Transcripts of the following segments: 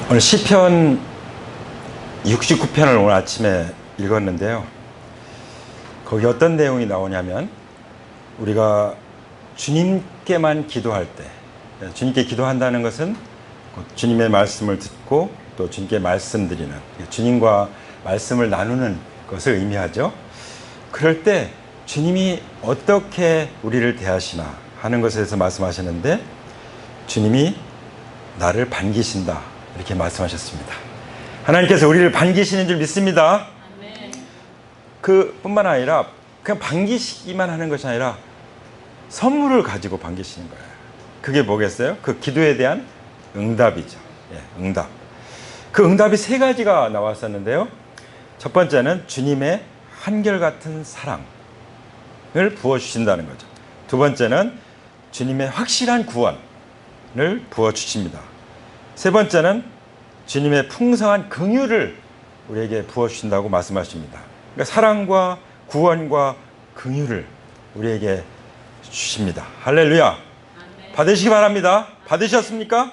오늘 시편 69편을 오늘 아침에 읽었는데요. 거기 어떤 내용이 나오냐면 우리가 주님께만 기도할 때, 주님께 기도한다는 것은 주님의 말씀을 듣고 또 주님께 말씀드리는, 주님과 말씀을 나누는 것을 의미하죠. 그럴 때 주님이 어떻게 우리를 대하시나 하는 것에 대해서 말씀하셨는데, 주님이 나를 반기신다 이렇게 말씀하셨습니다. 하나님께서 우리를 반기시는 줄 믿습니다. 그뿐만 아니라 그냥 반기시기만 하는 것이 아니라 선물을 가지고 반기시는 거예요. 그게 뭐겠어요? 그 기도에 대한 응답이죠. 응답. 그 응답이 세 가지가 나왔었는데요. 첫 번째는 주님의 한결같은 사랑을 부어주신다는 거죠. 두 번째는 주님의 확실한 구원을 부어주십니다. 세 번째는 주님의 풍성한 긍휼을 우리에게 부어주신다고 말씀하십니다. 그러니까 사랑과 구원과 긍휼을 우리에게 주십니다. 할렐루야. 아멘. 받으시기 바랍니다. 받으셨습니까?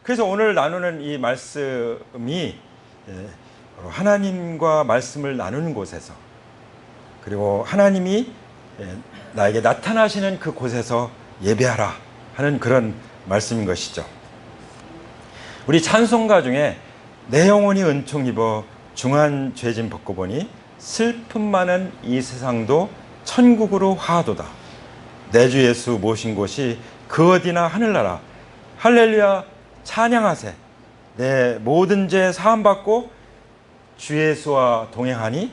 그래서 오늘 나누는 이 말씀이 하나님과 말씀을 나누는 곳에서, 그리고 하나님이 나에게 나타나시는 그 곳에서 예배하라 하는 그런 말씀인 것이죠. 우리 찬송가 중에 내 영혼이 은총 입어 중한 죄짐 벗고 보니 슬픔 많은 이 세상도 천국으로 화하도다. 내 주 예수 모신 곳이 그 어디나 하늘나라. 할렐루야 찬양하세. 내 모든 죄 사함받고 주 예수와 동행하니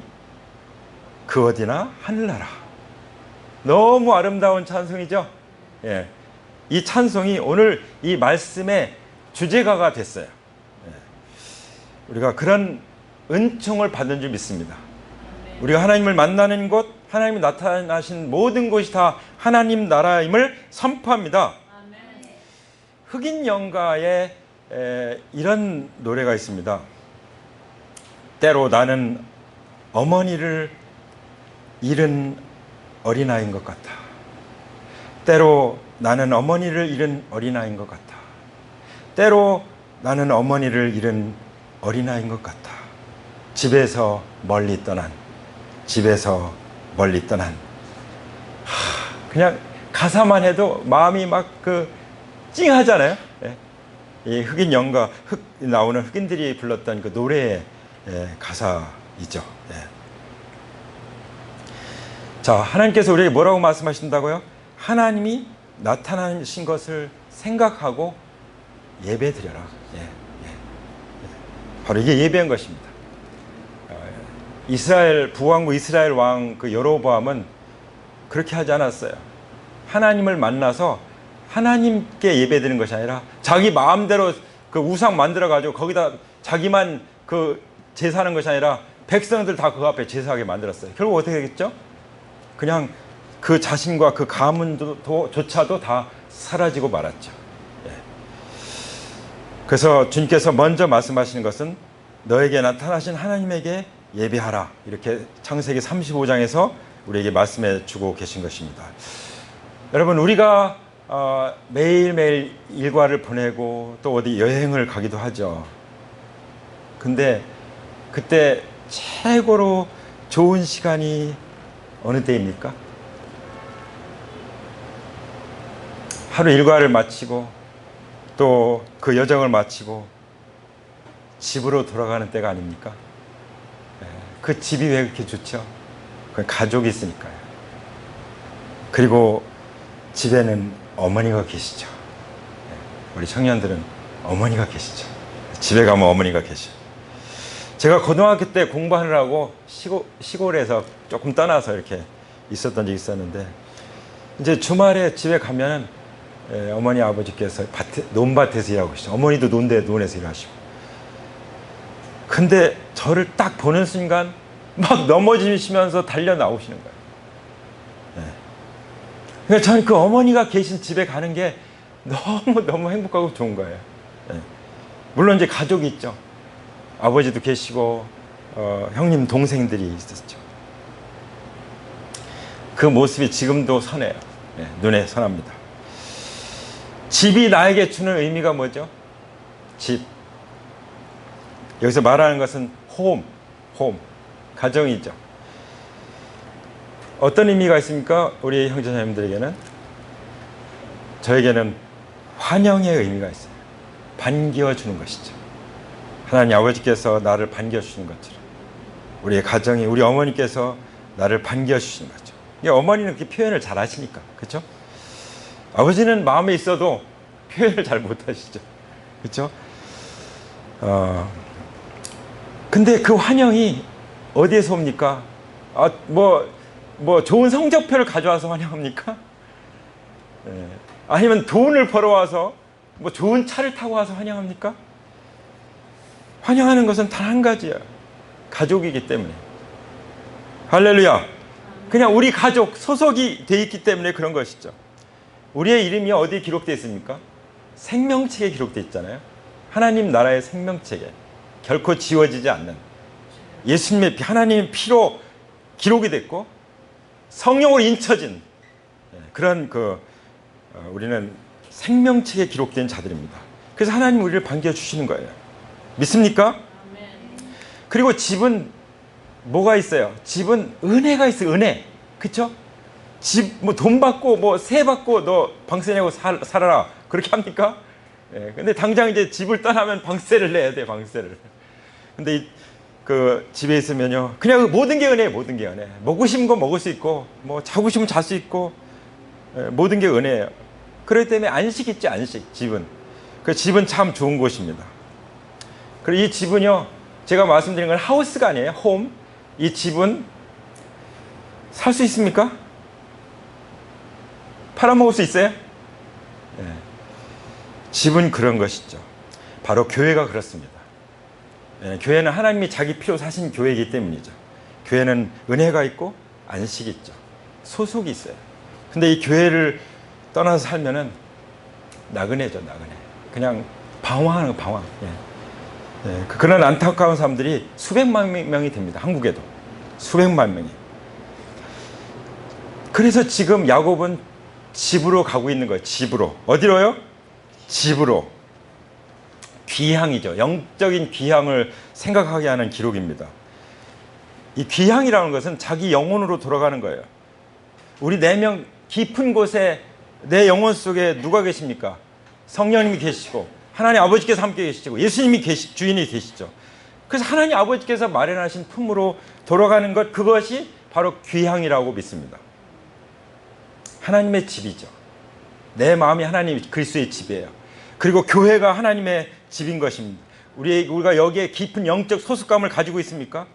그 어디나 하늘나라. 너무 아름다운 찬송이죠. 이 찬송이 오늘 이 말씀의 주제가가 됐어요. 우리가 그런 은총을 받은 줄 믿습니다. 우리가 하나님을 만나는 곳, 하나님이 나타나신 모든 곳이 다 하나님 나라임을 선포합니다. 흑인 영가에 이런 노래가 있습니다. 때로 나는 어머니를 잃은 어린아이인 것 같아. 때로 나는 어머니를 잃은 어린아이인 것 같아. 때로 나는 어머니를 잃은 어린아이인 것 같아. 집에서 멀리 떠난, 집에서 멀리 떠난. 그냥 가사만 해도 마음이 막 찡하잖아요. 이 흑인 영가, 나오는 흑인들이 불렀던 그 노래의 가사이죠. 자, 하나님께서 우리에게 뭐라고 말씀하신다고요? 하나님이 나타나신 것을 생각하고 예배 드려라. 바로 이게 예배인 것입니다. 이스라엘 부왕국 이스라엘 왕 그 여로보암은 그렇게 하지 않았어요. 하나님을 만나서 하나님께 예배드리는 것이 아니라 자기 마음대로 그 우상 만들어 가지고 거기다 자기만 그 제사하는 것이 아니라 백성들 다 그 앞에 제사하게 만들었어요. 결국 어떻게 되겠죠? 그냥 그 자신과 그 가문조차도 다 사라지고 말았죠. 그래서 주님께서 먼저 말씀하시는 것은 너에게 나타나신 하나님에게 예배하라. 이렇게 창세기 35장에서 우리에게 말씀해 주고 계신 것입니다. 여러분, 우리가 매일매일 일과를 보내고 또 어디 여행을 가기도 하죠. 근데 그때 최고로 좋은 시간이 어느 때입니까? 하루 일과를 마치고 또 그 여정을 마치고 집으로 돌아가는 때가 아닙니까? 그 집이 왜 그렇게 좋죠? 그 가족이 있으니까요. 그리고 집에는 어머니가 계시죠. 우리 청년들은 어머니가 계시죠. 집에 가면 어머니가 계셔. 제가 고등학교 때 공부하느라고 시골에서 조금 떠나서 이렇게 있었던 적이 있었는데, 이제 주말에 집에 가면은 어머니 아버지께서 논밭에서 일하고 계시죠. 어머니도 논에서 일하시고. 근데 저를 딱 보는 순간 막 넘어지시면서 달려 나오시는 거예요. 그러니까 저는 그 어머니가 계신 집에 가는 게 너무 행복하고 좋은 거예요. 물론 이제 가족이 있죠. 아버지도 계시고 형님 동생들이 있었죠. 그 모습이 지금도 선해요. 눈에 선합니다. 집이 나에게 주는 의미가 뭐죠? 집, 여기서 말하는 것은 홈, 가정이죠. 어떤 의미가 있습니까? 우리 형제자매들에게는, 저에게는 환영의 의미가 있어요. 반겨주는 것이죠. 하나님 아버지께서 나를 반겨주시는 것처럼 우리의 가정이, 우리 어머니께서 나를 반겨주시는 거죠. 어머니는 그렇게 표현을 잘 하시니까, 그렇죠? 아버지는 마음에 있어도 표현을 잘 못하시죠, 그렇죠? 근데 그 환영이 어디에서 옵니까? 뭐 좋은 성적표를 가져와서 환영합니까? 아니면 돈을 벌어와서 뭐 좋은 차를 타고 와서 환영합니까? 환영하는 것은 단 한 가지야. 가족이기 때문에. 할렐루야. 그냥 우리 가족 소속이 돼 있기 때문에 그런 것이죠. 우리의 이름이 어디에 기록되어 있습니까? 생명책에 기록되어 있잖아요. 하나님 나라의 생명책에 결코 지워지지 않는, 예수님의 하나님의 피로 기록이 됐고 성령으로 인쳐진 그런 우리는 생명책에 기록된 자들입니다. 그래서 하나님 우리를 반겨주시는 거예요. 믿습니까? 그리고 집은 뭐가 있어요? 집은 은혜가 있어요. 은혜. 그쵸? 집, 뭐 돈 받고, 뭐 세 받고 너 방세 내고 살아라. 그렇게 합니까? 근데 당장 이제 집을 떠나면 방세를 내야 돼, 방세를. 근데 그 집에 있으면요, 그냥 모든 게 은혜예요. 모든 게 은혜. 먹고 싶은 거 먹을 수 있고, 뭐 자고 싶으면 잘 수 있고, 모든 게 은혜예요. 그렇기 때문에 안식 있죠, 안식. 집은. 그 집은 참 좋은 곳입니다. 그리고 이 집은요, 제가 말씀드린 건 하우스가 아니에요. 홈. 이 집은 살 수 있습니까? 팔아먹을 수 있어요? 네. 집은 그런 것이죠. 바로 교회가 그렇습니다. 네, 교회는 하나님이 자기 피로 사신 교회이기 때문이죠. 교회는 은혜가 있고 안식이 있죠. 소속이 있어요. 근데 이 교회를 떠나서 살면은 나그네죠, 나그네. 그냥 방황하는 거, 방황. 그런 안타까운 사람들이 수백만 명이 됩니다. 한국에도 수백만 명이. 그래서 지금 야곱은 집으로 가고 있는 거예요. 집으로. 어디로요? 집으로. 귀향이죠. 영적인 귀향을 생각하게 하는 기록입니다. 이 귀향이라는 것은 자기 영혼으로 돌아가는 거예요. 우리 내면 깊은 곳에 내 영혼 속에 누가 계십니까? 성령님이 계시고 하나님 아버지께서 함께 계시고 예수님이 주인이 계시죠. 그래서 하나님 아버지께서 마련하신 품으로 돌아가는 것, 그것이 바로 귀향이라고 믿습니다. 하나님의 집이죠. 내 마음이 하나님 그리스도의 집이에요. 그리고 교회가 하나님의 집인 것입니다. 우리가 여기에 깊은 영적 소속감을 가지고 있습니까?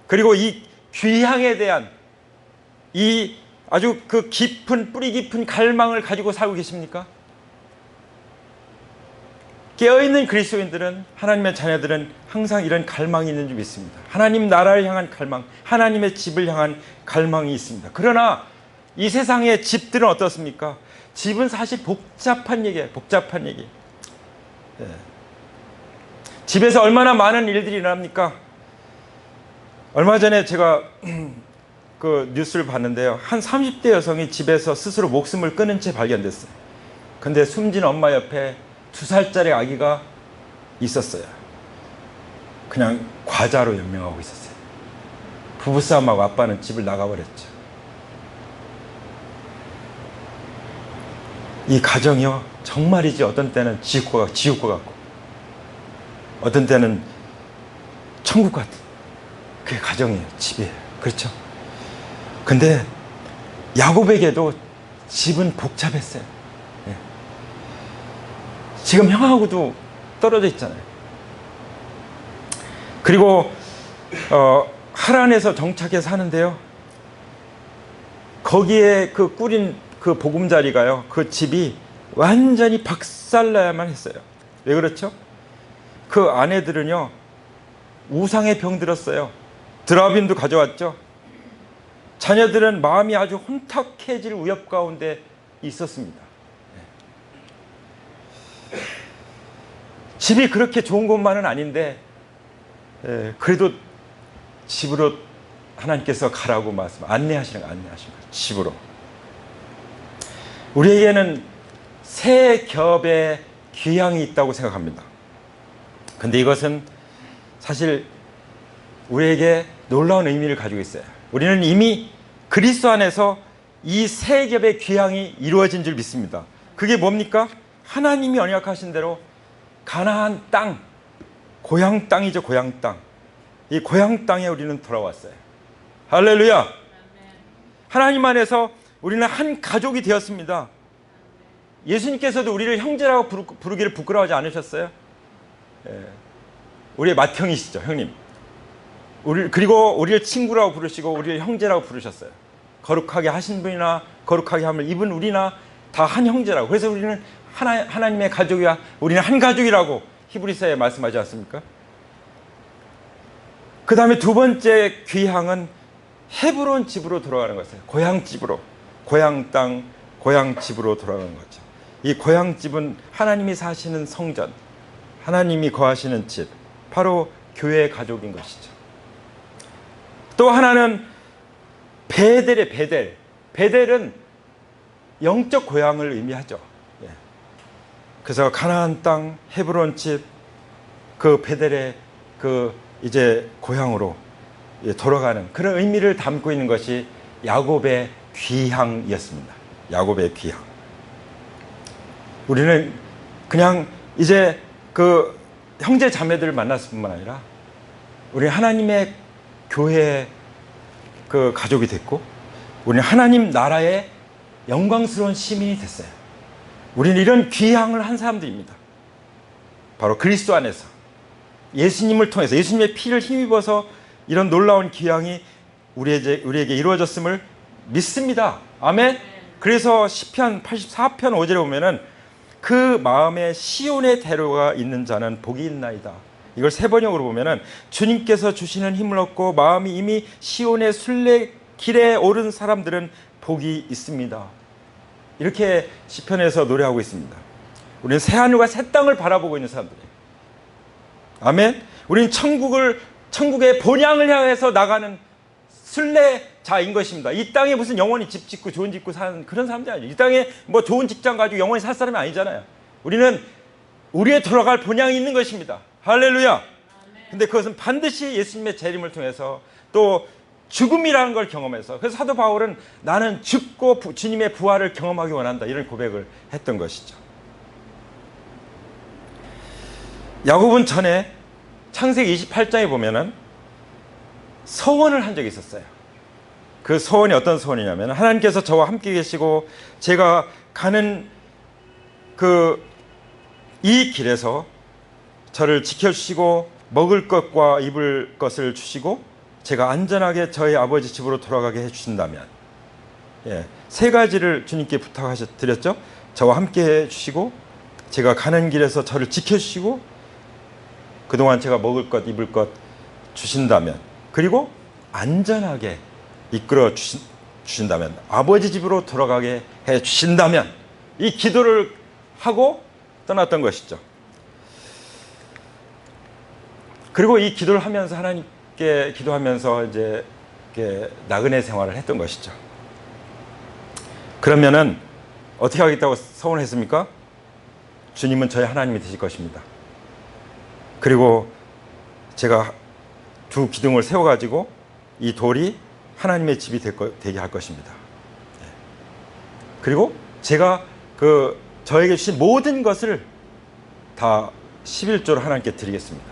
그리고 이 귀향에 대한 이 아주 그 깊은, 뿌리 깊은 갈망을 가지고 살고 계십니까? 깨어있는 그리스도인들은, 하나님의 자녀들은 항상 이런 갈망이 있는 줄 믿습니다. 하나님 나라를 향한 갈망, 하나님의 집을 향한 갈망이 있습니다. 그러나 이 세상의 집들은 어떻습니까? 집은 사실 복잡한 얘기예요. 복잡한 얘기. 집에서 얼마나 많은 일들이 일어납니까? 얼마 전에 제가 그 뉴스를 봤는데요. 한 30대 여성이 집에서 스스로 목숨을 끊은 채 발견됐어요. 근데 숨진 엄마 옆에 2살짜리 아기가 있었어요. 그냥 과자로 연명하고 있었어요. 부부싸움하고 아빠는 집을 나가버렸죠. 이 가정이요, 정말이지 어떤 때는 지옥과 같고 어떤 때는 천국 같은, 그게 가정이에요. 집이에요. 그렇죠? 근데 야곱에게도 집은 복잡했어요. 지금 형하고도 떨어져 있잖아요. 그리고 하란에서 정착해서 사는데요, 거기에 그 꾸린 그 보금자리가요, 그 집이 완전히 박살나야만 했어요. 왜 그렇죠? 그 아내들은요, 우상에 병들었어요. 드라빔도 가져왔죠. 자녀들은 마음이 아주 혼탁해질 위협 가운데 있었습니다. 집이 그렇게 좋은 곳만은 아닌데, 그래도 집으로 하나님께서 가라고 안내하시는 거예요. 집으로. 우리에게는 세 겹의 귀향이 있다고 생각합니다. 근데 이것은 사실 우리에게 놀라운 의미를 가지고 있어요. 우리는 이미 그리스도 안에서 이 세 겹의 귀향이 이루어진 줄 믿습니다. 그게 뭡니까? 하나님이 언약하신 대로 가나안 땅, 고향 땅이죠. 고향 땅. 이 고향 땅에 우리는 돌아왔어요. 할렐루야. 하나님 안에서 우리는 한 가족이 되었습니다. 예수님께서도 우리를 형제라고 부르기를 부끄러워하지 않으셨어요? 우리의 맏형이시죠, 형님. 그리고 우리를 친구라고 부르시고 우리를 형제라고 부르셨어요. 거룩하게 하신 분이나 거룩하게 함을 입은 우리나 다 한 형제라고. 그래서 우리는 하나님의 가족이야. 우리는 한 가족이라고 히브리서에 말씀하지 않습니까? 그 다음에 두 번째 귀향은 헤브론 집으로 돌아가는 것이에요. 고향 집으로. 고향 땅, 고향 집으로 돌아가는 거죠. 이 고향 집은 하나님이 사시는 성전, 하나님이 거하시는 집, 바로 교회의 가족인 것이죠. 또 하나는 베델의 베델. 베델은 영적 고향을 의미하죠. 그래서 가나안 땅, 헤브론 집, 그 베델의 그 이제 고향으로 돌아가는 그런 의미를 담고 있는 것이 야곱의 귀향이었습니다. 야곱의 귀향. 우리는 그냥 이제 그 형제 자매들을 만났을 뿐만 아니라 우리 하나님의 교회의 그 가족이 됐고, 우리는 하나님 나라의 영광스러운 시민이 됐어요. 우리는 이런 귀향을 한 사람들입니다. 바로 그리스도 안에서 예수님을 통해서 예수님의 피를 힘입어서 이런 놀라운 귀향이 우리에게 이루어졌음을 믿습니다. 아멘. 그래서 시편 84편 5절에 보면은 그 마음에 시온의 대로가 있는 자는 복이 있나이다. 이걸 세 번역으로 보면은 주님께서 주시는 힘을 얻고 마음이 이미 시온의 순례길에 오른 사람들은 복이 있습니다. 이렇게 시편에서 노래하고 있습니다. 우리는 새 하늘과 새 땅을 바라보고 있는 사람들이에요. 아멘. 우리는 천국의 본향을 향해서 나가는 순례자인 것입니다. 이 땅에 무슨 영원히 집 짓고 좋은 집 짓고 사는 그런 사람들이 아니에요. 이 땅에 뭐 좋은 직장 가지고 영원히 살 사람이 아니잖아요. 우리는 우리의 돌아갈 본향이 있는 것입니다. 할렐루야. 근데 그것은 반드시 예수님의 재림을 통해서 또 죽음이라는 걸 경험해서, 그래서 사도 바울은 나는 죽고 주님의 부활을 경험하기 원한다, 이런 고백을 했던 것이죠. 야곱은 전에 창세기 28장에 보면은 서원을 한 적이 있었어요. 그 서원이 어떤 서원이냐면, 하나님께서 저와 함께 계시고 제가 가는 이 길에서 저를 지켜주시고 먹을 것과 입을 것을 주시고 제가 안전하게 저희 아버지 집으로 돌아가게 해주신다면, 세 가지를 주님께 드렸죠. 저와 함께 해주시고, 제가 가는 길에서 저를 지켜주시고, 그동안 제가 먹을 것 입을 것 주신다면, 그리고 안전하게 이끌어 주신다면, 아버지 집으로 돌아가게 해주신다면, 이 기도를 하고 떠났던 것이죠. 그리고 이 기도를 하면서 하나님께 기도하면서 이제 나그네 생활을 했던 것이죠. 그러면은 어떻게 하겠다고 서원했습니까? 주님은 저의 하나님이 되실 것입니다. 그리고 제가 두 기둥을 세워가지고 이 돌이 하나님의 집이 되게 할 것입니다. 그리고 제가 저에게 주신 모든 것을 다 11조로 하나님께 드리겠습니다.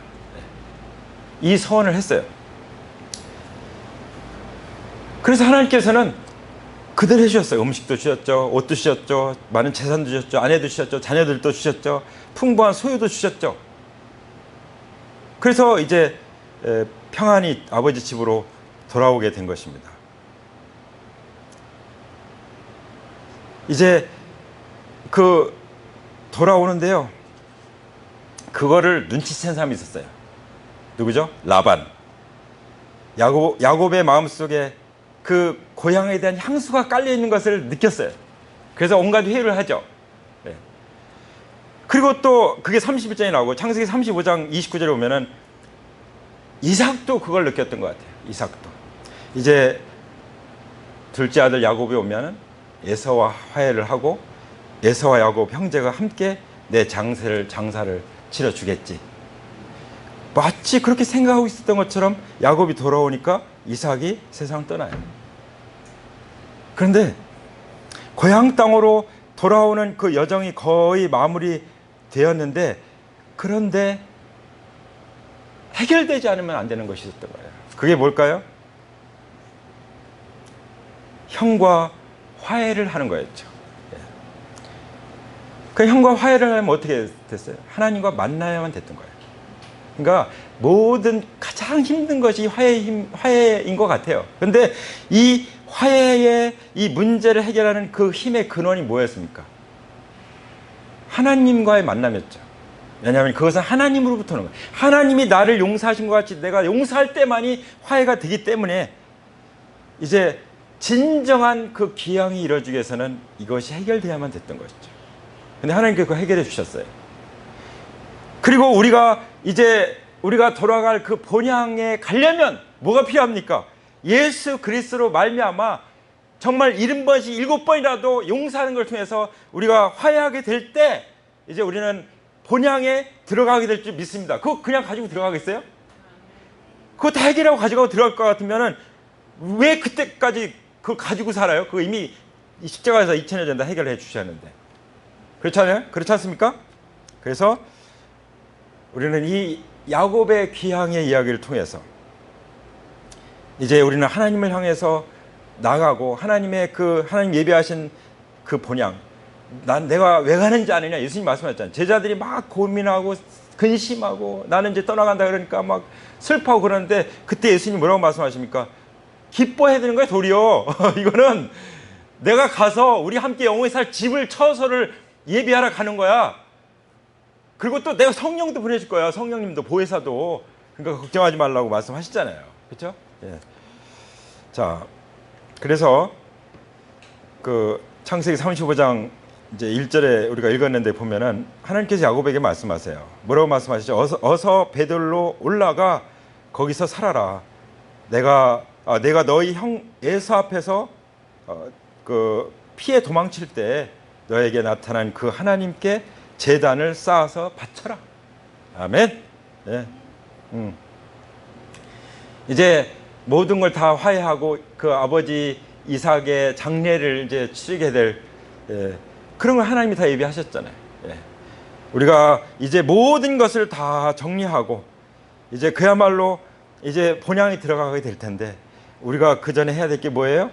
이 서원을 했어요. 그래서 하나님께서는 그대로 해주셨어요. 음식도 주셨죠, 옷도 주셨죠, 많은 재산도 주셨죠, 아내도 주셨죠, 자녀들도 주셨죠, 풍부한 소유도 주셨죠. 그래서 이제 평안히 아버지 집으로 돌아오게 된 것입니다. 이제 돌아오는데요, 그거를 눈치챈 사람이 있었어요. 누구죠? 라반. 야곱의 마음속에 그 고향에 대한 향수가 깔려있는 것을 느꼈어요. 그래서 온갖 회의를 하죠. 그리고 또 그게 31장에 나오고, 창세기 35장 29절에 보면은 이삭도 그걸 느꼈던 것 같아요. 이삭도 이제 둘째 아들 야곱이 오면은 에서와 화해를 하고 에서와 야곱 형제가 함께 내 장사를 치러주겠지. 마치 그렇게 생각하고 있었던 것처럼 야곱이 돌아오니까 이삭이 세상을 떠나요. 그런데 고향 땅으로 돌아오는 그 여정이 거의 마무리되었는데, 그런데 해결되지 않으면 안 되는 것이 있었던 거예요. 그게 뭘까요? 형과 화해를 하는 거였죠. 그 형과 화해를 하면 어떻게 됐어요? 하나님과 만나야만 됐던 거예요. 그러니까 모든 가장 힘든 것이 화해인 것 같아요. 그런데 이 화해의 이 문제를 해결하는 그 힘의 근원이 뭐였습니까? 하나님과의 만남이었죠. 왜냐하면 그것은 하나님으로부터 오는 거예요. 하나님이 나를 용서하신 것 같이 내가 용서할 때만이 화해가 되기 때문에, 이제 진정한 그 기양이 이루어지기 위해서는 이것이 해결돼야만 됐던 것이죠. 근데 하나님께서 그거 해결해 주셨어요. 그리고 우리가 돌아갈 그 본향에 가려면 뭐가 필요합니까? 예수 그리스도로 말미암아 정말 70번씩 7번이라도 용서하는 걸 통해서 우리가 화해하게 될 때, 이제 우리는 본향에 들어가게 될 줄 믿습니다. 그거 그냥 가지고 들어가겠어요? 그거 다 해결하고 가져가고 들어갈 것 같으면은 왜 그때까지 그걸 가지고 살아요? 그거 이미 십자가에서 2000년 전에 해결해 주셨는데. 그렇잖아요? 그렇지 않습니까? 그래서 우리는 이 야곱의 귀향의 이야기를 통해서 이제 우리는 하나님을 향해서 나가고, 하나님 예배하신 그 본향, 내가 왜 가는지 아느냐, 예수님 말씀하셨잖아요. 제자들이 막 고민하고 근심하고 나는 이제 떠나간다 그러니까 막 슬퍼하고 그러는데, 그때 예수님 뭐라고 말씀하십니까? 기뻐해야 되는 거야, 도리어. 이거는 내가 가서 우리 함께 영원히 살 집을 처소를 예비하러 가는 거야. 그리고 또 내가 성령도 보내줄 거야. 성령님도, 보혜사도. 그러니까 걱정하지 말라고 말씀하셨잖아요. 그렇죠? 예. 자, 그래서 그 창세기 35장 이제 1절에 우리가 읽었는데 보면은 하나님께서 야곱에게 말씀하세요. 뭐라고 말씀하시죠? 어서 베들로 올라가 거기서 살아라. 내가 너희 형 에서 앞에서 그 피해 도망칠 때 너에게 나타난 그 하나님께 제단을 쌓아서 바쳐라. 아멘. 예. 이제 모든 걸 다 화해하고 그 아버지 이삭의 장례를 이제 치르게 될, 그런 걸 하나님이 다 예비하셨잖아요. 우리가 이제 모든 것을 다 정리하고 이제 그야말로 이제 본향이 들어가게 될 텐데, 우리가 그 전에 해야 될 게 뭐예요?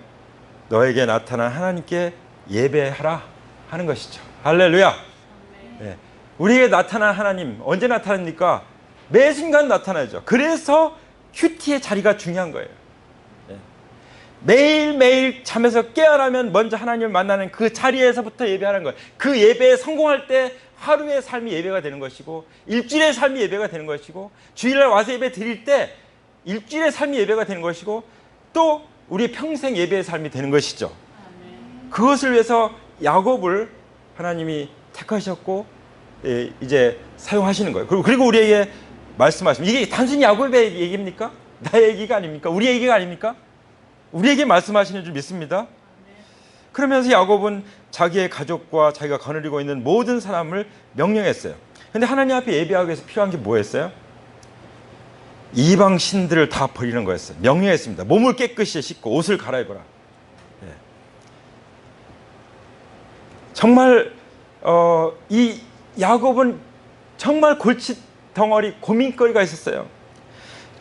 너에게 나타난 하나님께 예배하라 하는 것이죠. 할렐루야. 우리에게 나타난 하나님 언제 나타납니까? 매 순간 나타나죠. 그래서 큐티의 자리가 중요한 거예요. 매일매일 잠에서 깨어나면 먼저 하나님을 만나는 그 자리에서부터 예배하는 거예요. 그 예배에 성공할 때 하루의 삶이 예배가 되는 것이고, 일주일의 삶이 예배가 되는 것이고, 주일날 와서 예배 드릴 때 일주일의 삶이 예배가 되는 것이고, 또 우리 평생 예배의 삶이 되는 것이죠. 그것을 위해서 야곱을 하나님이 택하셨고 이제 사용하시는 거예요. 그리고 우리에게 말씀하시면, 이게 단순히 야곱의 얘기입니까? 나의 얘기가 아닙니까? 우리의 얘기가 아닙니까? 우리에게 말씀하시는 줄 믿습니다. 그러면서 야곱은 자기의 가족과 자기가 거느리고 있는 모든 사람을 명령했어요. 그런데 하나님 앞에 예배하기 위해서 필요한 게 뭐였어요? 이방 신들을 다 버리는 거였어요. 명령했습니다. 몸을 깨끗이 씻고 옷을 갈아입어라. 정말 이 야곱은 정말 골칫덩어리 고민거리가 있었어요.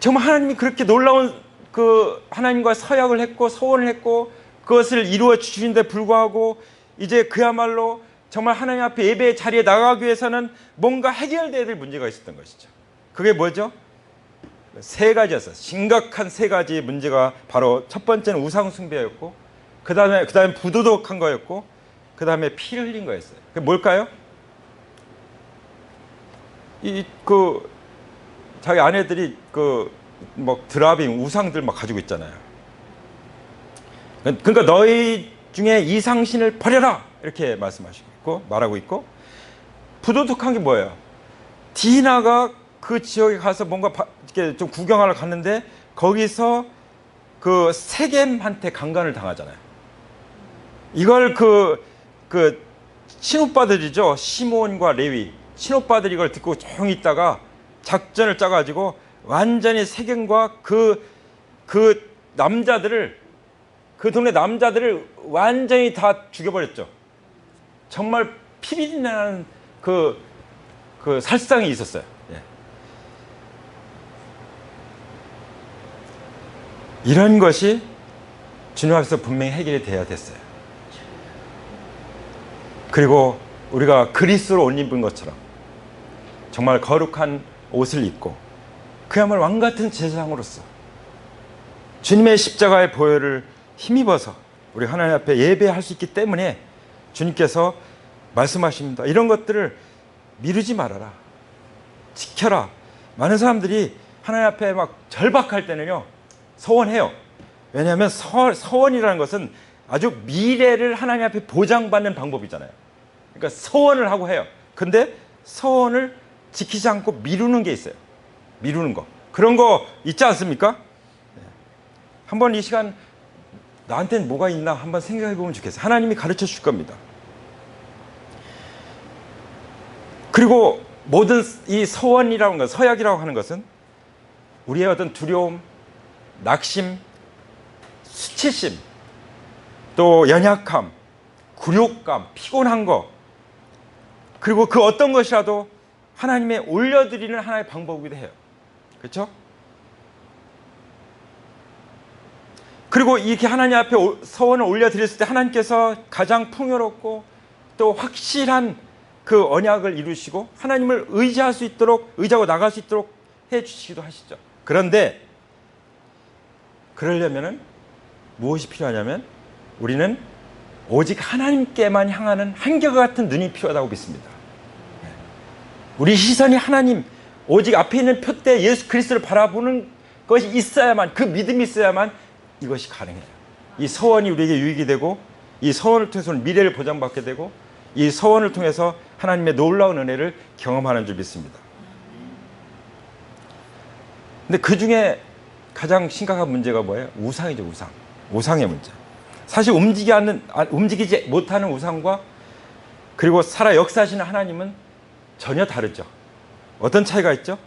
정말 하나님이 그렇게 놀라운 그 하나님과 서약을 했고 소원을 했고 그것을 이루어 주시는데 불구하고, 이제 그야말로 정말 하나님 앞에 예배의 자리에 나가기 위해서는 뭔가 해결돼야 될 문제가 있었던 것이죠. 그게 뭐죠? 세 가지였어요. 심각한 세 가지 문제가 바로, 첫 번째는 우상 숭배였고, 그 다음에 부도덕한 거였고, 그 다음에 피를 흘린 거였어요. 그게 뭘까요? 자기 아내들이 드라빙 우상들 막 가지고 있잖아요. 그러니까 너희 중에 이상신을 버려라 이렇게 말씀하시고 있고, 말하고 있고, 부도덕한 게 뭐예요? 디나가 그 지역에 가서 뭔가 이렇게 좀 구경하러 갔는데 거기서 그 세겜한테 강간을 당하잖아요. 이걸 친오빠들이죠. 시몬과 레위 친오빠들이 이걸 듣고 조용히 있다가 작전을 짜가지고 완전히 세겜과 그 남자들을, 그 동네 남자들을 완전히 다 죽여버렸죠. 정말 피비린내나는 그 살상이 있었어요. 예. 이런 것이 주님 앞에서 분명히 해결이 돼야 됐어요. 그리고 우리가 그리스도로 옷 입은 것처럼 정말 거룩한 옷을 입고 그야말로 왕같은 제사장으로서 주님의 십자가의 보혈을 힘입어서 우리 하나님 앞에 예배할 수 있기 때문에 주님께서 말씀하십니다. 이런 것들을 미루지 말아라. 지켜라. 많은 사람들이 하나님 앞에 막 절박할 때는요, 서원해요. 왜냐하면 서원이라는 것은 아주 미래를 하나님 앞에 보장받는 방법이잖아요. 그러니까 서원을 하고 해요. 근데 서원을 지키지 않고 미루는 게 있어요. 미루는 거. 그런 거 있지 않습니까? 한번 이 시간 나한테는 뭐가 있나 한번 생각해 보면 좋겠어요. 하나님이 가르쳐 줄 겁니다. 그리고 모든 이 서원이라는 것, 서약이라고 하는 것은 우리의 어떤 두려움, 낙심, 수치심, 또 연약함, 굴욕감, 피곤한 거, 그리고 그 어떤 것이라도 하나님에 올려드리는 하나의 방법이기도 해요. 그렇죠? 그리고 이렇게 하나님 앞에 서원을 올려드렸을 때 하나님께서 가장 풍요롭고 또 확실한 그 언약을 이루시고 하나님을 의지할 수 있도록, 의지하고 나갈 수 있도록 해주시기도 하시죠. 그런데 그러려면은 무엇이 필요하냐면 우리는 오직 하나님께만 향하는 한결 같은 눈이 필요하다고 믿습니다. 우리 시선이 하나님, 오직 앞에 있는 표대 예수 그리스도를 바라보는 것이 있어야만, 그 믿음이 있어야만 이것이 가능해요. 이 서원이 우리에게 유익이 되고, 이 서원을 통해서는 미래를 보장받게 되고, 이 서원을 통해서 하나님의 놀라운 은혜를 경험하는 줄 믿습니다. 근데 그 중에 가장 심각한 문제가 뭐예요? 우상이죠, 우상. 우상의 문제. 사실 움직이지 못하는 우상과 그리고 살아 역사하시는 하나님은 전혀 다르죠. 어떤 차이가 있죠?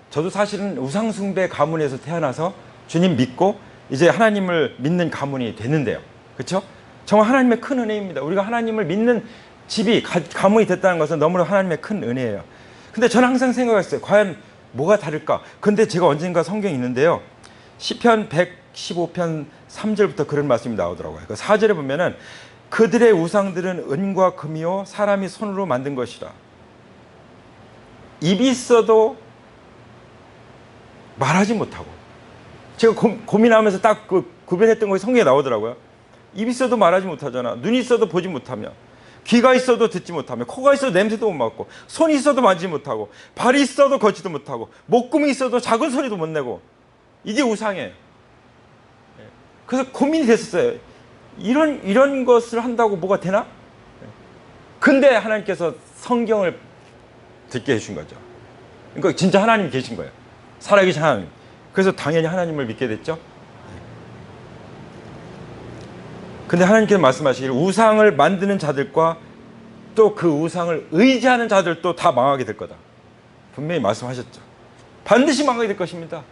저도 사실은 우상숭배 가문에서 태어나서 주님 믿고 이제 하나님을 믿는 가문이 됐는데요. 그렇죠? 정말 하나님의 큰 은혜입니다. 우리가 하나님을 믿는 집이 가문이 됐다는 것은 너무나 하나님의 큰 은혜예요. 근데 저는 항상 생각했어요. 과연 뭐가 다를까? 근데 제가 언젠가 성경에 있는데요. 시편 115편 3절부터 그런 말씀이 나오더라고요. 그 4절에 보면은 그들의 우상들은 은과 금이요 사람이 손으로 만든 것이라. 입이 있어도 말하지 못하고. 제가 고민하면서 딱 구별했던 것이 성경에 나오더라고요. 입이 있어도 말하지 못하잖아. 눈이 있어도 보지 못하며, 귀가 있어도 듣지 못하며, 코가 있어도 냄새도 못 맡고, 손이 있어도 만지지 못하고, 발이 있어도 걷지도 못하고, 목구멍이 있어도 작은 소리도 못 내고. 이게 우상이에요. 그래서 고민이 됐었어요. 이런 것을 한다고 뭐가 되나? 근데 하나님께서 성경을 듣게 해주신 거죠. 그러니까 진짜 하나님이 계신 거예요. 살아계신 하나님. 그래서 당연히 하나님을 믿게 됐죠. 근데 하나님께서 말씀하시기를 우상을 만드는 자들과 또 그 우상을 의지하는 자들도 다 망하게 될 거다. 분명히 말씀하셨죠. 반드시 망하게 될 것입니다.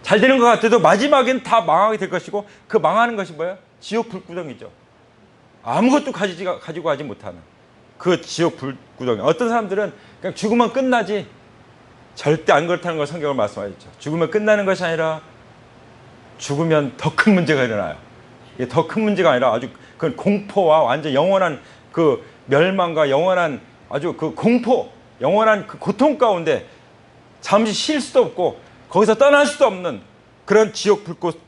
잘 되는 것 같아도 마지막엔 다 망하게 될 것이고, 그 망하는 것이 뭐예요? 지옥 불구덩이죠. 아무것도 가지고 가지 못하는 그 지옥 불구덩이. 어떤 사람들은 그냥 죽으면 끝나지, 절대 안 그렇다는 걸 성경을 말씀하셨죠. 죽으면 끝나는 것이 아니라 죽으면 더 큰 문제가 일어나요. 이게 더 큰 문제가 아니라 아주 그 공포와 완전 영원한 그 멸망과 영원한 아주 그 공포, 영원한 그 고통 가운데 잠시 쉴 수도 없고 거기서 떠날 수도 없는 그런 지옥 불꽃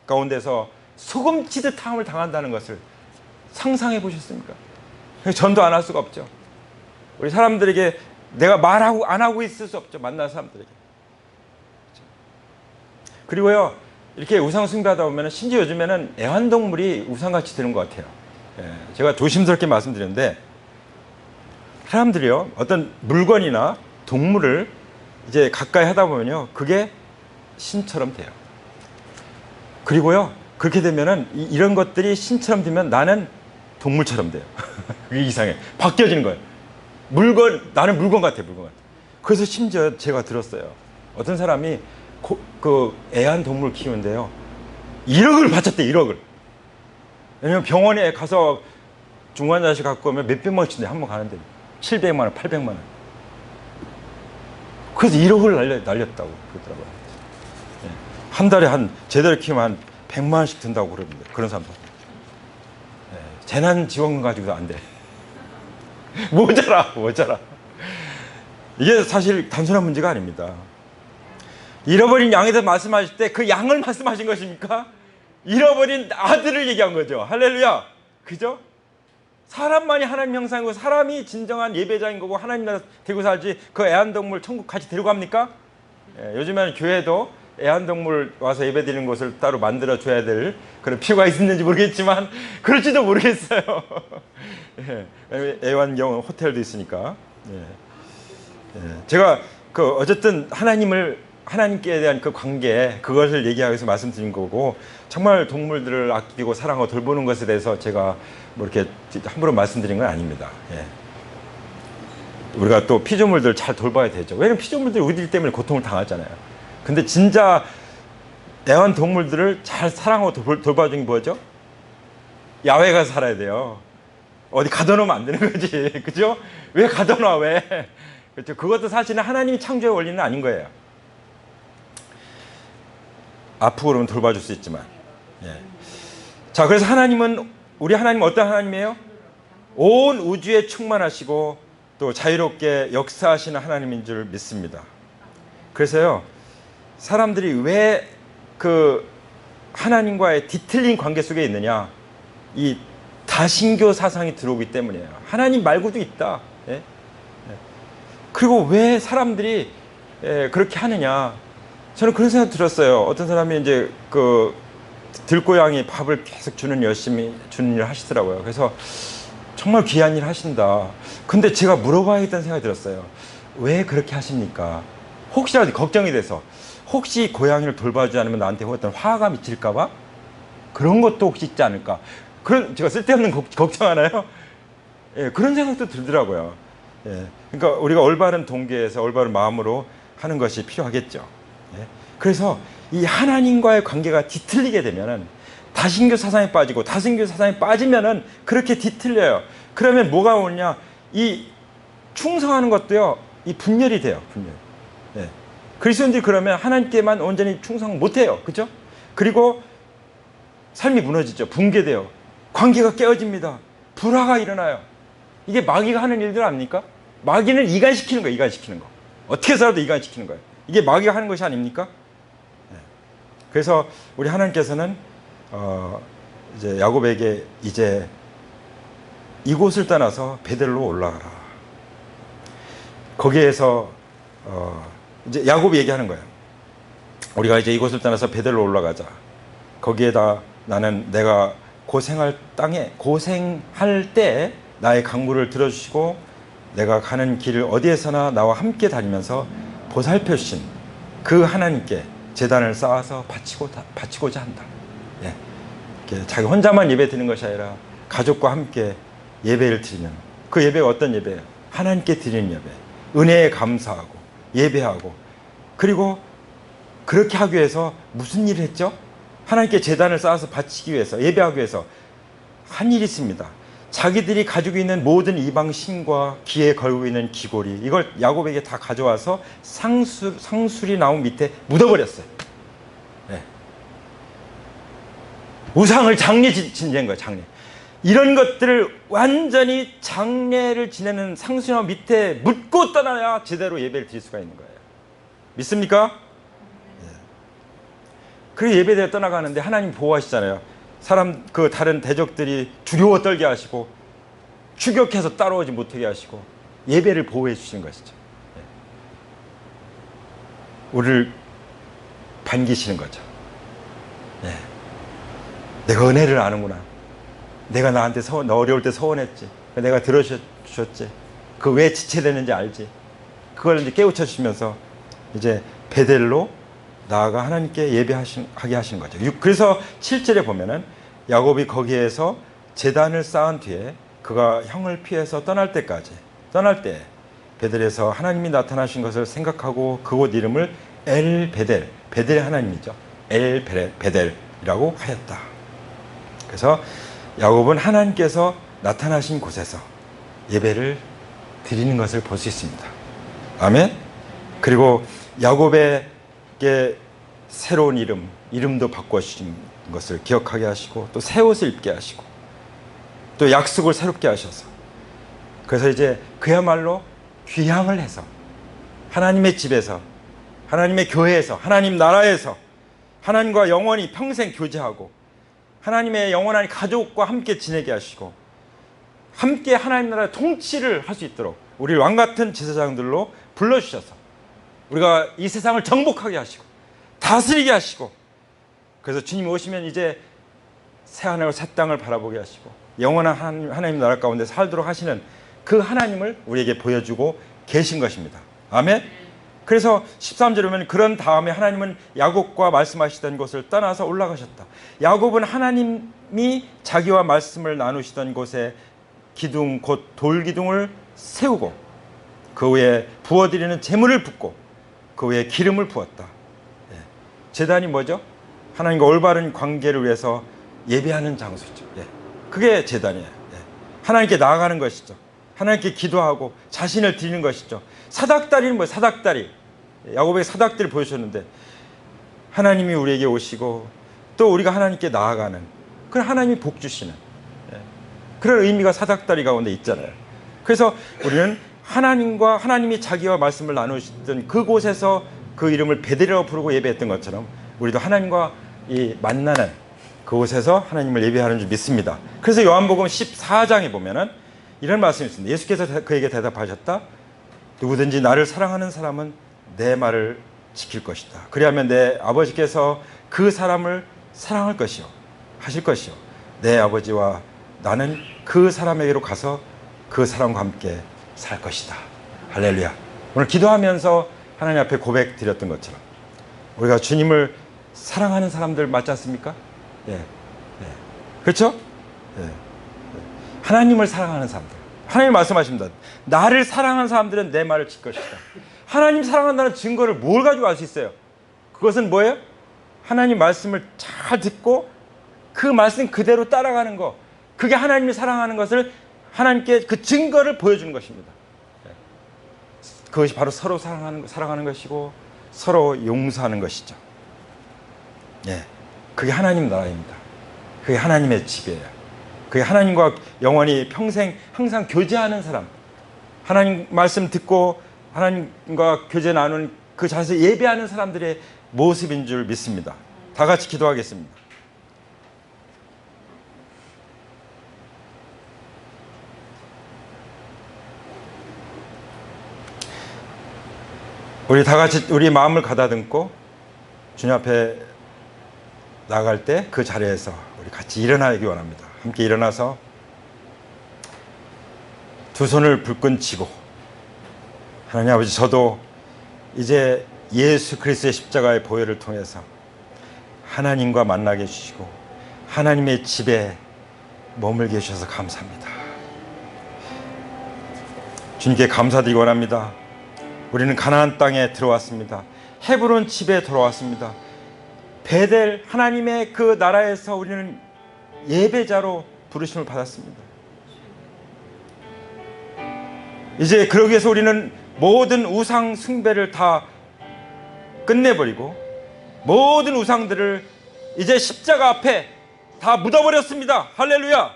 가운데서 소금치듯함을 당한다는 것을 상상해 보셨습니까? 전도 안 할 수가 없죠. 우리 사람들에게 내가 말하고 안 하고 있을 수 없죠. 만난 사람들에게. 그리고요, 이렇게 우상 숭배하다 보면 심지어 요즘에는 애완동물이 우상같이 되는 것 같아요. 제가 조심스럽게 말씀드렸는데, 사람들이요, 어떤 물건이나 동물을 이제 가까이 하다 보면요, 그게 신처럼 돼요. 그리고요, 그렇게 되면은 이런 것들이 신처럼 되면 나는 동물처럼 돼요. 그게 이상해. 바뀌어지는 거예요. 나는 물건 같아, 물건 같아. 그래서 심지어 제가 들었어요. 어떤 사람이 그 애완동물 키우는데요. 1억을 바쳤대, 1억을. 왜냐면 병원에 가서 중환자실 갖고 오면 몇백만 원치인데 한 번 가는데 700만 원, 800만 원. 그래서 1억을 날렸다고 그러더라고요. 예. 한 달에 제대로 키우면 한 100만 원씩 든다고 그러던데, 그런 사람도. 예. 재난지원금 가지고도 안 돼. 모자라. 이게 사실 단순한 문제가 아닙니다. 잃어버린 양에 대해서 말씀하실 때 그 양을 말씀하신 것입니까? 잃어버린 아들을 얘기한 거죠. 할렐루야. 그죠? 사람만이 하나님 형상이고 사람이 진정한 예배자인 거고 하나님 나라 데리고 살지 그 애완동물 천국 같이 데리고 갑니까? 예, 요즘에는 교회도 애완동물 와서 예배드리는 곳을 따로 만들어 줘야 될 그런 필요가 있는지 모르겠지만 그럴지도 모르겠어요. 예, 애완용 호텔도 있으니까. 예. 예, 제가 어쨌든 하나님께 대한 그 관계, 그것을 얘기하기 위해서 말씀드린 거고, 정말 동물들을 아끼고 사랑하고 돌보는 것에 대해서 제가 뭐 이렇게 함부로 말씀드린 건 아닙니다. 예. 우리가 또 피조물들 잘 돌봐야 되죠. 왜냐면 피조물들이 우리들 때문에 고통을 당하잖아요. 근데 진짜 애완동물들을 잘 사랑하고 돌봐주는 게 뭐죠? 야외 가서 살아야 돼요. 어디 가둬놓으면 안 되는 거지. 그죠? 왜 가둬놔, 왜? 그렇죠. 그것도 사실은 하나님이 창조의 원리는 아닌 거예요. 아프고 그러면 돌봐줄 수 있지만. 예. 자, 그래서 우리 하나님은 어떤 하나님이에요? 온 우주에 충만하시고 또 자유롭게 역사하시는 하나님인 줄 믿습니다. 그래서요, 사람들이 왜 그 하나님과의 뒤틀린 관계 속에 있느냐? 이 다신교 사상이 들어오기 때문이에요. 하나님 말고도 있다. 예? 예. 그리고 왜 사람들이 그렇게 하느냐? 저는 그런 생각 들었어요. 어떤 사람이 이제 그 들고양이 밥을 계속 열심히 주는 일을 하시더라고요. 그래서 정말 귀한 일 하신다. 근데 제가 물어봐야겠다는 생각이 들었어요. 왜 그렇게 하십니까? 혹시라도 걱정이 돼서, 혹시 고양이를 돌봐주지 않으면 나한테 어떤 화가 미칠까봐? 그런 것도 혹시 있지 않을까? 제가 쓸데없는 걱정하나요? 예, 그런 생각도 들더라고요. 예, 그러니까 우리가 올바른 동기에서 올바른 마음으로 하는 것이 필요하겠죠. 예, 그래서 이 하나님과의 관계가 뒤틀리게 되면은 다신교 사상에 빠지고, 다신교 사상에 빠지면은 그렇게 뒤틀려요. 그러면 뭐가 오냐? 이 충성하는 것도요, 이 분열이 돼요, 분열. 예. 그리스도인들이 그러면 하나님께만 온전히 충성 못해요. 그죠? 그리고 삶이 무너지죠. 붕괴돼요. 관계가 깨어집니다. 불화가 일어나요. 이게 마귀가 하는 일들 아닙니까? 마귀는 이간시키는 거예요, 이간시키는 거. 어떻게 해서라도 이간시키는 거예요. 이게 마귀가 하는 것이 아닙니까? 예. 그래서 우리 하나님께서는 이제 야곱에게 이제 이곳을 떠나서 베델로 올라가라. 거기에서 이제 야곱이 얘기하는 거예요. 우리가 이제 이곳을 떠나서 베델로 올라가자. 거기에다 나는 내가 고생할 때 나의 강물을 들어주시고 내가 가는 길을 어디에서나 나와 함께 다니면서 보살펴 주신 그 하나님께 제단을 쌓아서 바치고자 한다. 예. 자기 혼자만 예배 드리는 것이 아니라 가족과 함께 예배를 드리는, 그 예배가 어떤 예배예요? 하나님께 드리는 예배, 은혜에 감사하고 예배하고, 그리고 그렇게 하기 위해서 무슨 일을 했죠? 하나님께 제단을 쌓아서 바치기 위해서, 예배하기 위해서 한 일이 있습니다. 자기들이 가지고 있는 모든 이방 신과 귀에 걸고 있는 귀고리, 이걸 야곱에게 다 가져와서 상술이 나온 밑에 묻어버렸어요. 네. 우상을 장례 지낸 거예요, 장례. 이런 것들을 완전히 장례를 지내는 상수녀 밑에 묻고 떠나야 제대로 예배를 드릴 수가 있는 거예요. 믿습니까? 예. 그리고 예배대에 떠나가는데 하나님 보호하시잖아요. 다른 대적들이 두려워 떨게 하시고 추격해서 따라오지 못하게 하시고 예배를 보호해 주시는 것이죠. 예. 우리를 반기시는 거죠. 예. 내가 은혜를 아는구나. 내가 나한테 어려울 때 서원했지. 내가 들어주셨지. 그 왜 지체되는지 알지. 그걸 이제 깨우쳐 주시면서 이제 베델로 나아가 하나님께 예배하게 하신 거죠. 그래서 7절에 보면은 야곱이 거기에서 제단을 쌓은 뒤에 그가 형을 피해서 떠날 때 베델에서 하나님이 나타나신 것을 생각하고 그곳 이름을 엘 베델, 베델의 하나님이죠. 엘 베델이라고 하였다. 그래서 야곱은 하나님께서 나타나신 곳에서 예배를 드리는 것을 볼 수 있습니다. 아멘. 그리고 야곱에게 새로운 이름도 바꿔주신 것을 기억하게 하시고, 또 새 옷을 입게 하시고, 또 약속을 새롭게 하셔서, 그래서 이제 그야말로 귀향을 해서 하나님의 집에서, 하나님의 교회에서, 하나님 나라에서 하나님과 영원히 평생 교제하고 하나님의 영원한 가족과 함께 지내게 하시고, 함께 하나님 나라의 통치를 할 수 있도록 우리를 왕같은 제사장들로 불러주셔서 우리가 이 세상을 정복하게 하시고 다스리게 하시고, 그래서 주님이 오시면 이제 새 하늘과 새 땅을 바라보게 하시고 영원한 하나님 나라 가운데 살도록 하시는 그 하나님을 우리에게 보여주고 계신 것입니다. 아멘. 그래서 13절에 보면 그런 다음에 하나님은 야곱과 말씀하시던 곳을 떠나서 올라가셨다. 야곱은 하나님이 자기와 말씀을 나누시던 곳에 기둥, 곧 돌기둥을 세우고 그 위에 부어드리는 제물을 붓고 그 위에 기름을 부었다. 제단이 뭐죠? 하나님과 올바른 관계를 위해서 예배하는 장소죠. 그게 제단이에요. 하나님께 나아가는 것이죠. 하나님께 기도하고 자신을 드리는 것이죠. 사닥다리는 뭐예요? 사닥다리. 야곱의 사닥다리를 보여주셨는데, 하나님이 우리에게 오시고 또 우리가 하나님께 나아가는, 그런 하나님이 복 주시는 그런 의미가 사닥다리 가운데 있잖아요. 그래서 우리는 하나님과, 하나님이 자기와 말씀을 나누시던 그곳에서 그 이름을 베델이라고 부르고 예배했던 것처럼 우리도 하나님과 이 만나는 그곳에서 하나님을 예배하는 줄 믿습니다. 그래서 요한복음 14장에 보면은 이런 말씀이 있습니다. 예수께서 그에게 대답하셨다. 누구든지 나를 사랑하는 사람은 내 말을 지킬 것이다. 그리하면 내 아버지께서 그 사람을 사랑할 것이요, 하실 것이요, 내 아버지와 나는 그 사람에게로 가서 그 사람과 함께 살 것이다. 할렐루야. 오늘 기도하면서 하나님 앞에 고백 드렸던 것처럼 우리가 주님을 사랑하는 사람들 맞지 않습니까? 그렇죠? 하나님을 사랑하는 사람들, 하나님 말씀하십니다. 나를 사랑하는 사람들은 내 말을 지킬 것이다. 하나님 사랑한다는 증거를 뭘 가지고 알 수 있어요? 그것은 뭐예요? 하나님 말씀을 잘 듣고 그 말씀 그대로 따라가는 거, 그게 하나님이 사랑하는 것을 하나님께 그 증거를 보여주는 것입니다. 그것이 바로 서로 사랑하는 것이고 서로 용서하는 것이죠. 그게 하나님 나라입니다. 그게 하나님의 집이에요. 그게 하나님과 영원히 평생 항상 교제하는 사람, 하나님 말씀 듣고 하나님과 교제 나누는 그 자리에서 예배하는 사람들의 모습인 줄 믿습니다. 다 같이 기도하겠습니다. 우리 다 같이 우리 마음을 가다듬고 주님 앞에 나갈 때 그 자리에서 우리 같이 일어나기 원합니다. 함께 일어나서 두 손을 불끈 쥐고, 하나님 아버지, 저도 이제 예수 그리스도의 십자가의 보혈을 통해서 하나님과 만나게 해주시고 하나님의 집에 머물게 해주셔서 감사합니다. 주님께 감사드리기 원합니다. 우리는 가나안 땅에 들어왔습니다. 헤브론 집에 들어왔습니다. 베델, 하나님의 그 나라에서 우리는 예배자로 부르심을 받았습니다. 이제 그러기 위해서 우리는 모든 우상 숭배를 다 끝내버리고 모든 우상들을 이제 십자가 앞에 다 묻어버렸습니다. 할렐루야.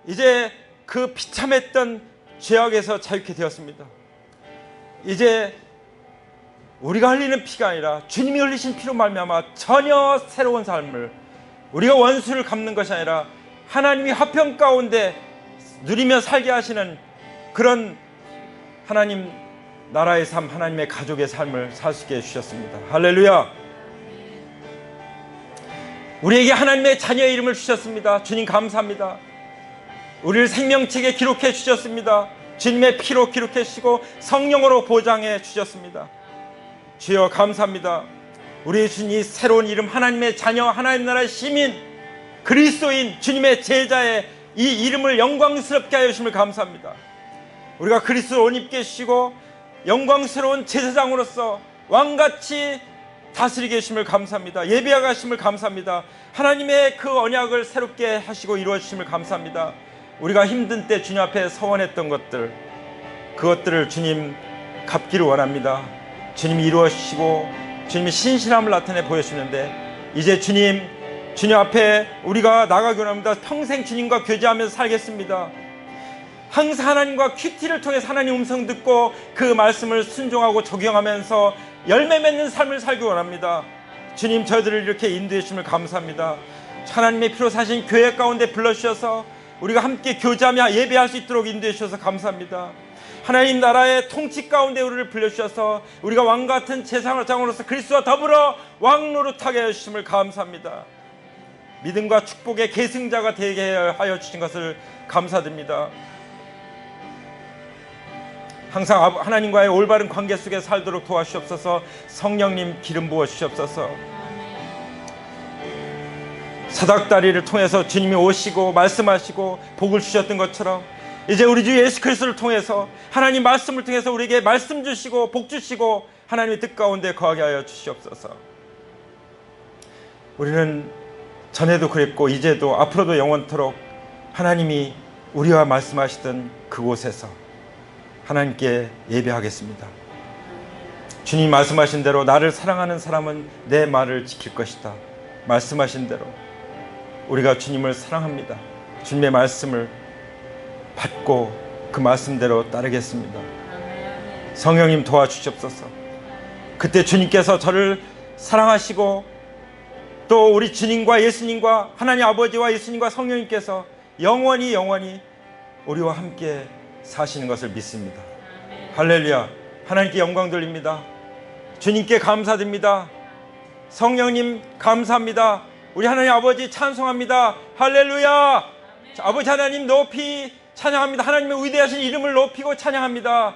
이제 그 비참했던 죄악에서 자유케 되었습니다. 이제 우리가 흘리는 피가 아니라 주님이 흘리신 피로 말미암아 전혀 새로운 삶을, 우리가 원수를 갚는 것이 아니라 하나님이 화평 가운데 누리며 살게 하시는 그런 하나님 나라의 삶, 하나님의 가족의 삶을 살 수 있게 해주셨습니다. 할렐루야. 우리에게 하나님의 자녀의 이름을 주셨습니다. 주님 감사합니다. 우리를 생명책에 기록해 주셨습니다. 주님의 피로 기록해 주시고 성령으로 보장해 주셨습니다. 주여 감사합니다. 우리 주님 새로운 이름, 하나님의 자녀, 하나님 나라의 시민, 그리스도인, 주님의 제자의 이 이름을 영광스럽게 하여 주심을 감사합니다. 우리가 그리스도 옷 입게 해주시고 영광스러운 제사장으로서 왕같이 다스리게 하심을 감사합니다. 예배하게 하심을 감사합니다. 하나님의 그 언약을 새롭게 하시고 이루어 주심을 감사합니다. 우리가 힘든 때 주님 앞에 서원했던 것들, 그것들을 주님 갚기를 원합니다. 주님이 이루어 주시고 주님이 신실함을 나타내 보여주시는데 이제 주님 앞에 우리가 나가기 원합니다. 평생 주님과 교제하면서 살겠습니다. 항상 하나님과 큐티를 통해서 하나님 음성 듣고 그 말씀을 순종하고 적용하면서 열매 맺는 삶을 살기 원합니다. 주님, 저희들을 이렇게 인도해 주심을 감사합니다. 하나님의 피로 사신 교회 가운데 불러주셔서 우리가 함께 교제하며 예배할 수 있도록 인도해 주셔서 감사합니다. 하나님 나라의 통치 가운데 우리를 불러주셔서 우리가 왕같은 제사장으로서 그리스도와 더불어 왕노릇하게 해주심을 감사합니다. 믿음과 축복의 계승자가 되게 하여 주신 것을 감사드립니다. 항상 하나님과의 올바른 관계 속에 살도록 도와주시옵소서. 성령님 기름 부어 주시옵소서. 사닥다리를 통해서 주님이 오시고 말씀하시고 복을 주셨던 것처럼 이제 우리 주 예수 그리스도를 통해서 하나님 말씀을 통해서 우리에게 말씀 주시고 복 주시고 하나님의 뜻 가운데 거하게 하여 주시옵소서. 우리는 전에도 그랬고 이제도 앞으로도 영원토록 하나님이 우리와 말씀하시던 그곳에서 하나님께 예배하겠습니다. 주님 말씀하신 대로 나를 사랑하는 사람은 내 말을 지킬 것이다. 말씀하신 대로 우리가 주님을 사랑합니다. 주님의 말씀을 받고 그 말씀대로 따르겠습니다. 성령님 도와주시옵소서. 그때 주님께서 저를 사랑하시고 또 우리 주님과 예수님과 하나님 아버지와 예수님과 성령님께서 영원히 우리와 함께 사시는 것을 믿습니다. 할렐루야. 하나님께 영광 돌립니다. 주님께 감사드립니다. 성령님 감사합니다. 우리 하나님 아버지 찬송합니다. 할렐루야. 아버지 하나님 높이 찬양합니다. 하나님의 위대하신 이름을 높이고 찬양합니다.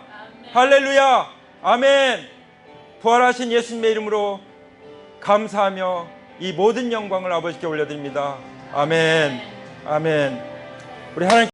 할렐루야. 아멘. 부활하신 예수님의 이름으로 감사하며 이 모든 영광을 아버지께 올려드립니다. 아멘. 아멘. 우리 하나님